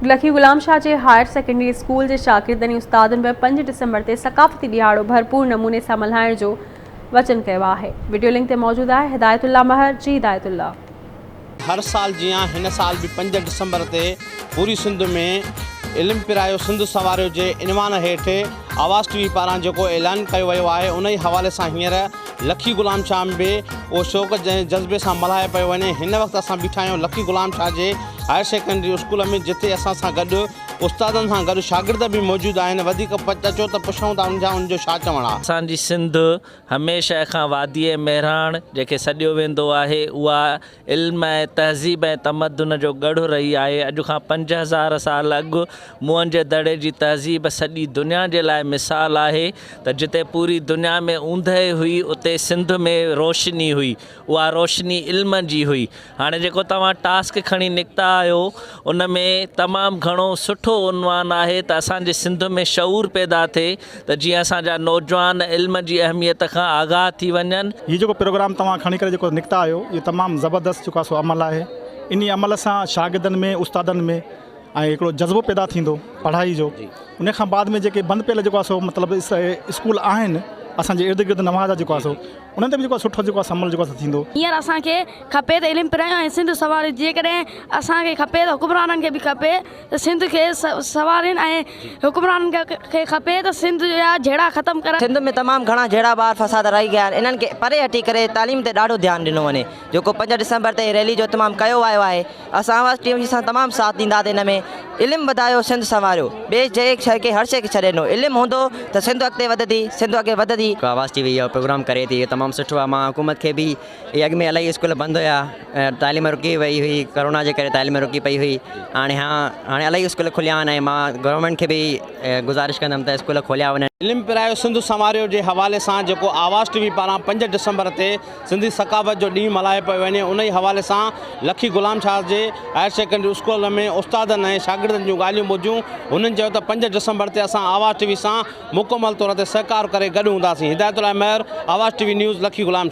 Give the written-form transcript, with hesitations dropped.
लखी गुलाम शाह जे higher secondary school जे शागिर्दनि उस्तादनि में 5 डिसंबर ते सकाफ़ती ॾियारो भरपूर नमूने सां मल्हाइण जो वचन कयो आहे। वीडियो लिंक ते मौजूद आहे हिदायतुल्लाह महर जी। हिदायतुल्लाह हर साल जियां हिन साल भी 5 डिसंबर ते पूरी सिंध में इल्म पिरायो सिंध सवारियो जे इनवान हेठि आवाज़ टीवी पारां जेको ऐलान कयो वियो आहे उन ई हवाले सां हींअर लखी गुलाम शाह में बि उहो शौक़ जज़्बे सां मल्हायो पियो वञे। हिन वक़्तु असां बीठा आहियूं लखी गुलाम शाह जे हायर सेकेंडरी स्कूल में, जिते असां सां गॾु उस्तादनि सां गॾु शागिर्द भी मौजूद आहिनि। वधीक अचो त पुछूं था उनजो छा चवणु आहे। असांजी सिंध हमेशह खां वादीअ मेहराण जेके सॾियो वेंदो आहे उहा इल्म ऐं तहज़ीब ऐं तमदन जो गढ़ रही आहे। अॼु खां 5000 साल अॻु मुअनि जे दड़े जी तहज़ीब सॼी दुनिया जे लाइ मिसाल आहे त जिते पूरी दुनिया में ऊंदहि हुई उते सिंध में रोशनी हुई। उहा रोशनी इल्म जी हुई। हाणे जेको तव्हां टास्क खणी निकिता आहियो उन में तमामु घणो सुठो उनवान आहे त असांजे सिंध में शऊर पैदा थिए त जीअं असांजा नौजवान इल्म जी अहमियत खां आगाह थी वञनि। ये जो प्रोग्राम तव्हां खणी करे जेको निकिता आहियो ये तमामु ज़बरदस्त जेको सो अमल आहे। इन अमल सां शागिर्दनि में उस्तादनि में ऐं हिकिड़ो जज़्बो पैदा थींदो पढ़ाई जो। उन खां बाद में जेके बंदि पियल जेको आहे सो मतिलबु स्कूल आहिनि असांजे इर्द गिर्द नवाज़ जा जेको आहे सो उन्हनि ते बि जेको सुठो जेको अमल जेको थींदो। हींअर असांखे खपे त इल्मु पिरायो ऐं सिंध सवारी। जेकॾहिं असांखे खपे त हुकुमराननि खे बि खपे त सिंध खे सवारीनि ऐं हुकुमराननि खे खपे त सिंध जा जहिड़ा ख़तमु करणु। सिंध में तमामु घणा जहिड़ा ॿार फसाद रही गया आहिनि। इन्हनि खे परे हटी करे तालीम ते ॾाढो ध्यानु ॾिनो वञे। जेको 5 डिसंबर ते रैली जो तमामु कयो वियो आहे, असां आवाज़ टीवी सां तमामु साथ ॾींदासीं। इन में इल्मु वधायो सिंध संवारियो। ॿिए जंहिं शइ खे हर शइ खे छॾे ॾिनो। इल्मु हूंदो त सिंध अॻिते वधंदी, सिंध अॻे वधंदी। आवाज़ टीवी इहो प्रोग्राम करे थी, तमामु सुठो आहे। मां हुकूमत खे बि अॻ में इलाही स्कूल बंदि हुया, तालीम रुकी वई हुई, कोरोना जे करे तालीम रुकी पई हुई। हाणे इलाही स्कूल खुलिया आहिनि ऐं मां गवर्नमेंट खे बि गुज़ारिश कंदुमि त स्कूल खोलिया वञनि। इल्मु पिरायो सिंध संवारियो जे हवाले सां जेको आवाज़ टीवी पारां 5 डिसंबर ते सिंधी सकाफ़त जो ॾींहुं मल्हायो पियो वञे, उन ई हवाले सां लखी गुलाम शाह जे हायर सेकेंडरी स्कूल में उस्तादनि ऐं शागिर्दनि जूं ॻाल्हियूं ॿुधियूं। उन्हनि चयो त 5 डिसंबर ते असां आवाज़ टीवी सां मुकमल तौर ते सहकार करे गॾु हूंदासीं। हिदायतुल्लाह महर, आवाज़ टीवी न्यूज़, लखी गुलाम शाह।